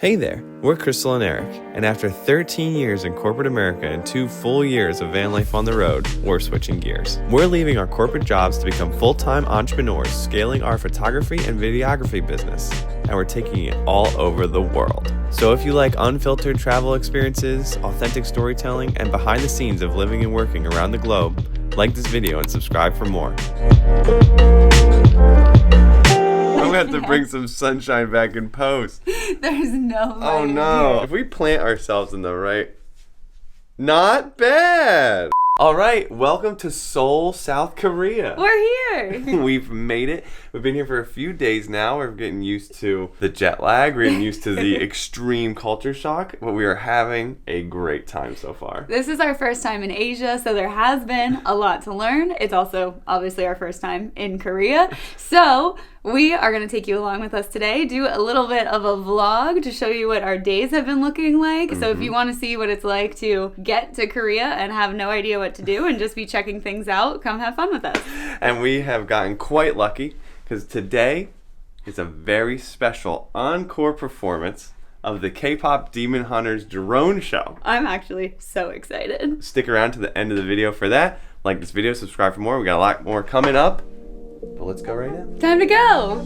Hey there, we're Crystal and Eric, and after 13 years in corporate America and 2 full years of van life on the road, we're switching gears. We're leaving our corporate jobs to become full-time entrepreneurs, scaling our photography and videography business, and we're taking it all over the world. So if you like unfiltered travel experiences, authentic storytelling, and behind the scenes of living and working around the globe, like this video and subscribe for more. I'm gonna have to bring some sunshine back in post. There's no light. Oh no. Here. If we plant ourselves in the right... Not bad! Alright, welcome to Seoul, South Korea. We're here! We've made it. We've been here for a few days now. We're getting used to the jet lag. We're getting used to the extreme culture shock. But we are having a great time so far. This is our first time in Asia, so there has been a lot to learn. It's also obviously our first time in Korea. So we are going to take you along with us today, do a little bit of a vlog to show you what our days have been looking like. So if you want to see what it's like to get to Korea and have no idea what to do and just be checking things out, come have fun with us. And we have gotten quite lucky because today is a very special encore performance of the K-pop Demon Hunters drone show. I'm actually so excited. Stick around to the end of the video for that. Like this video, subscribe for more. We got a lot more coming up. But let's go right now. Time to go!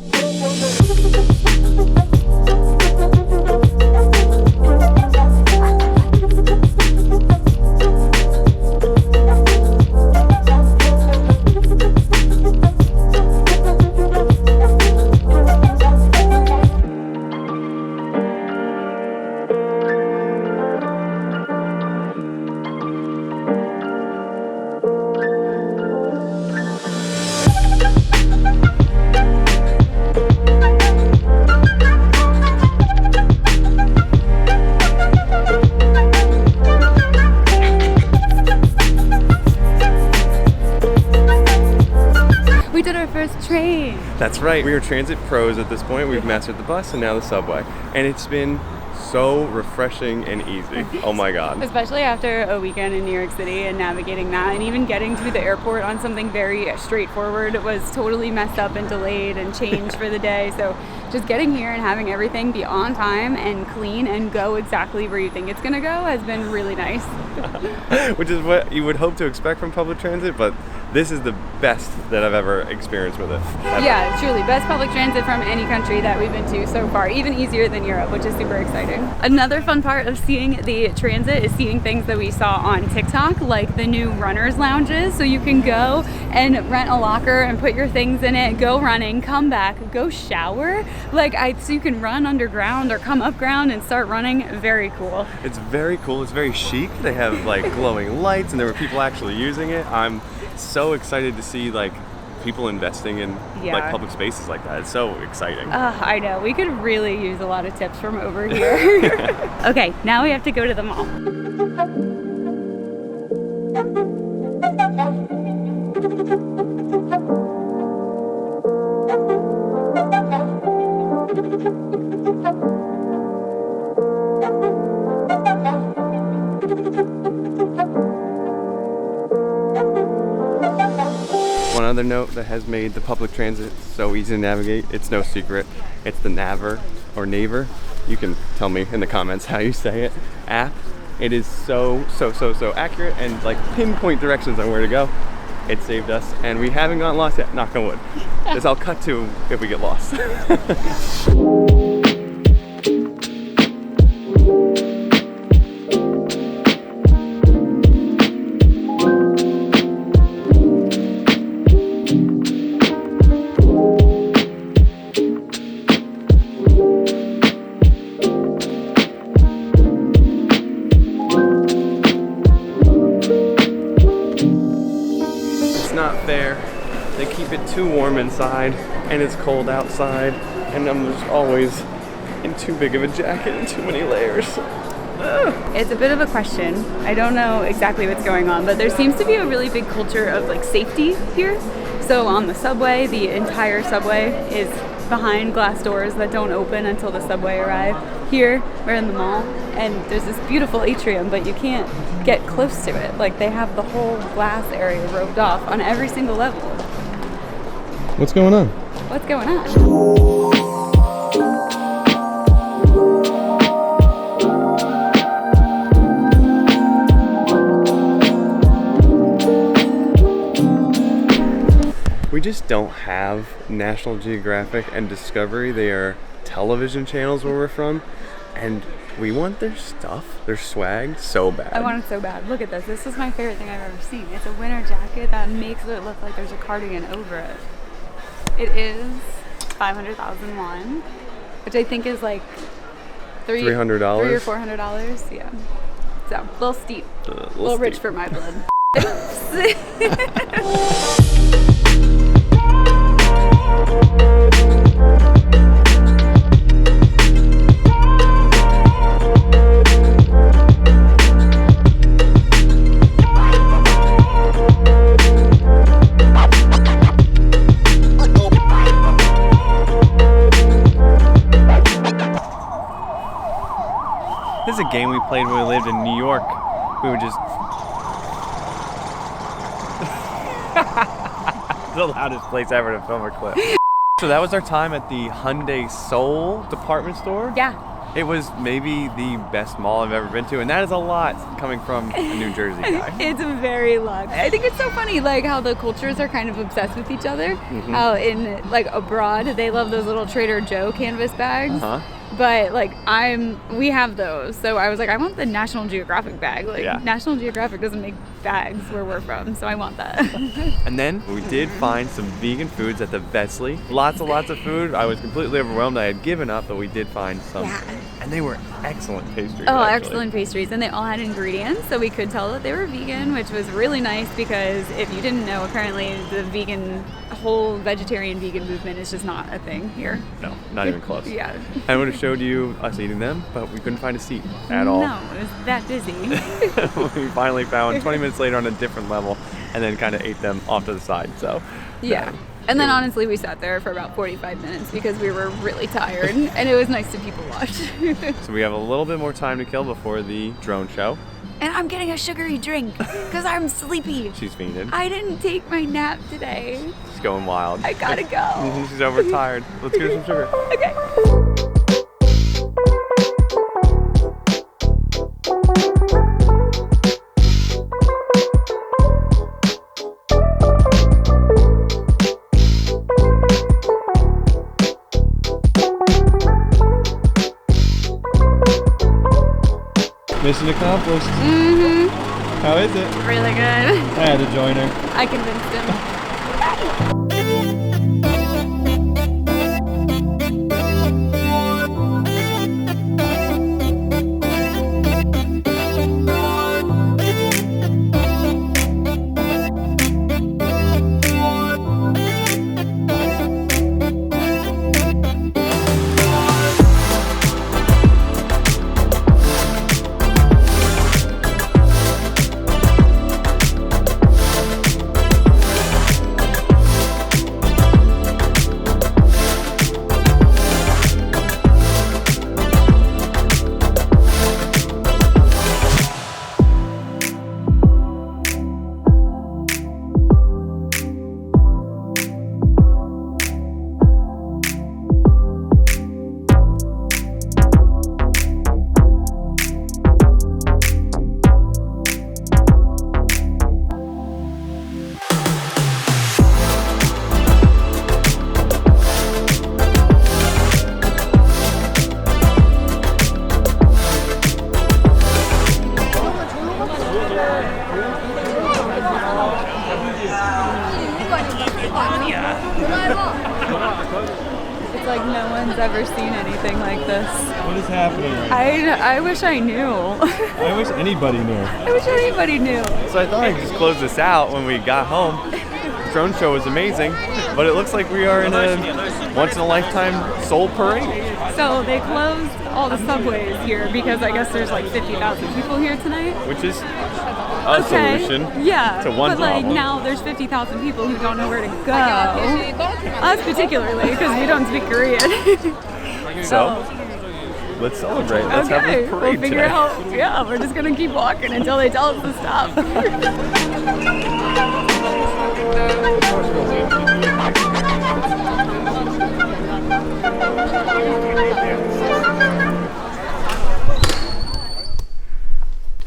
Train. That's right. We are transit pros at this point. We've mastered the bus and now the subway. And it's been so refreshing and easy. Oh my God. Especially after a weekend in New York City and navigating that, and even getting to the airport on something very straightforward. It was totally messed up and delayed and changed for the day. So just getting here and having everything be on time and clean and go exactly where you think it's gonna go has been really nice. Which is what you would hope to expect from public transit, but this is the best that I've ever experienced with it. Ever. Yeah, truly. Best public transit from any country that we've been to so far. Even easier than Europe, which is super exciting. Another fun part of seeing the transit is seeing things that we saw on TikTok, like the new runners lounges. So you can go and rent a locker and put your things in it, go running, come back, go shower. So you can run underground or come up ground and start running. Very cool. It's very cool. It's very chic. They have like glowing lights and there were people actually using it. I'm so excited to see like people investing in like public spaces like that. It's so exciting. I know. We could really use a lot of tips from over here. Okay, now we have to go to the mall. One other note that has made the public transit so easy to navigate, it's no secret, it's the Naver or Naver, you can tell me in the comments how you say it, app. It is so accurate and like pinpoint directions on where to go. It saved us and we haven't gotten lost yet, knock on wood. This I'll cut to if we get lost. Not fair. They keep it too warm inside and it's cold outside and I'm just always in too big of a jacket and too many layers. It's a bit of a question. I don't know exactly what's going on, but there seems to be a really big culture of like safety here. So on the subway, the entire subway is behind glass doors that don't open until the subway arrives. Here, we're in the mall, and there's this beautiful atrium, but you can't get close to it. Like, they have the whole glass area roped off on every single level. What's going on? What's going on? just don't have National Geographic and Discovery. They are television channels where we're from, and we want their stuff, their swag, so bad. I want it so bad. Look at this. This is my favorite thing I've ever seen. It's a winter jacket that makes it look like there's a cardigan over it. It is 500,000 won, which I think is like $300? $300 or $400. Yeah. So, a little steep. A little rich for my blood. This is a game we played when we lived in New York. We would just... the loudest place ever to film a clip. So that was our time at the Hyundai Seoul department store. Yeah. It was maybe the best mall I've ever been to, and that is a lot coming from a New Jersey guy. It's very luxe. I think it's so funny, like how the cultures are kind of obsessed with each other. How in like abroad they love those little Trader Joe canvas bags. But like we have those, so I was like, I want the National Geographic bag. Like National Geographic doesn't make bags where we're from, so I want that. And then we did find some vegan foods at the Vesley. Lots of food. I was completely overwhelmed. I had given up, but we did find some. Yeah. And they were excellent pastries. Oh, actually. Excellent pastries. And they all had ingredients, so we could tell that they were vegan, which was really nice because if you didn't know, apparently the whole vegetarian vegan movement is just not a thing here. No, not even close. Yeah. I would have showed you us eating them, but we couldn't find a seat at all. No, it was that busy. We finally found 20 minutes later on a different level and then kind of ate them off to the side. So yeah. And then honestly, we sat there for about 45 minutes because we were really tired, and it was nice to people watch. So we have a little bit more time to kill before the drone show. And I'm getting a sugary drink because I'm sleepy. She's fiending. I didn't take my nap today. She's going wild. I gotta go. She's overtired. Let's get her some sugar. Okay. Mission accomplished. How is it? Really good. I had to join her. I convinced him. It's like no one's ever seen anything like this. What is happening right now? I wish I knew. I wish anybody knew. I wish anybody knew. So I thought I'd just close this out when we got home. The drone show was amazing, but it looks like we are in a once-in-a-lifetime Seoul parade. So they closed all the subways here because I guess there's like 50,000 people here tonight. Which is a solution yeah, to one but like problem. Now there's 50,000 people who don't know where to go. Us particularly, because we don't speak Korean. So let's celebrate. Let's have this parade we'll figure today. out. Yeah, we're just gonna keep walking until they tell us to stop.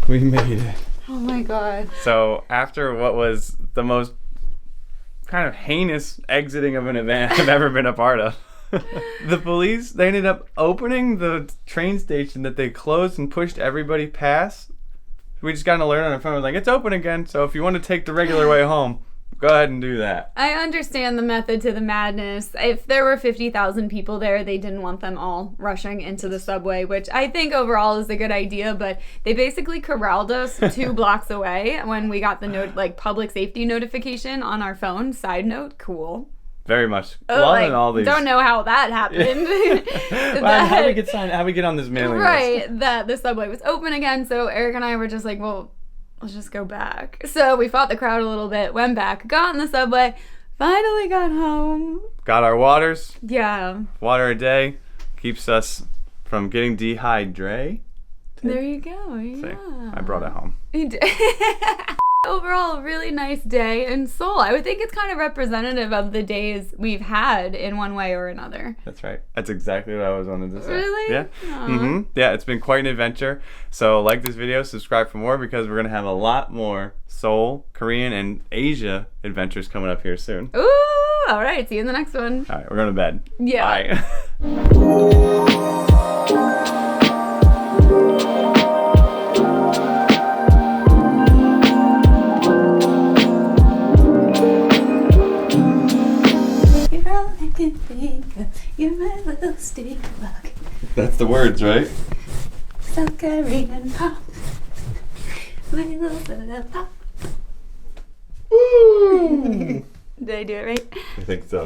We made it. Oh my god. So after what was the most kind of heinous exiting of an event I've ever been a part of. The police, they ended up opening the train station that they closed and pushed everybody past. We just got an alert on our phone. It was like, it's open again, so if you want to take the regular way home, go ahead and do that. I understand the method to the madness. If there were 50,000 people there, they didn't want them all rushing into the subway, which I think overall is a good idea, but they basically corralled us 2 blocks away when we got the public safety notification on our phone. Side note, cool. Very much. All these. Don't know how that happened. How do we get on this mailing list? Right, that the subway was open again, so Eric and I were just like, well, let's just go back. So we fought the crowd a little bit, went back, got in the subway, finally got home. Got our waters. Yeah. Water a day keeps us from getting dehydrated. There you go. Yeah. See, I brought it home. You did. Overall, really nice day in Seoul. I would think it's kind of representative of the days we've had in one way or another. That's right. That's exactly what I was wanting to say. Really? Yeah. Mm-hmm. Yeah, it's been quite an adventure. So like this video, subscribe for more because we're going to have a lot more Seoul, Korean, and Asia adventures coming up here soon. Ooh, all right. See you in the next one. All right, we're going to bed. Yeah. Bye. You're my little stick bug. That's the words, right? So Korean pop. Little pop. Woo! Did I do it right? I think so.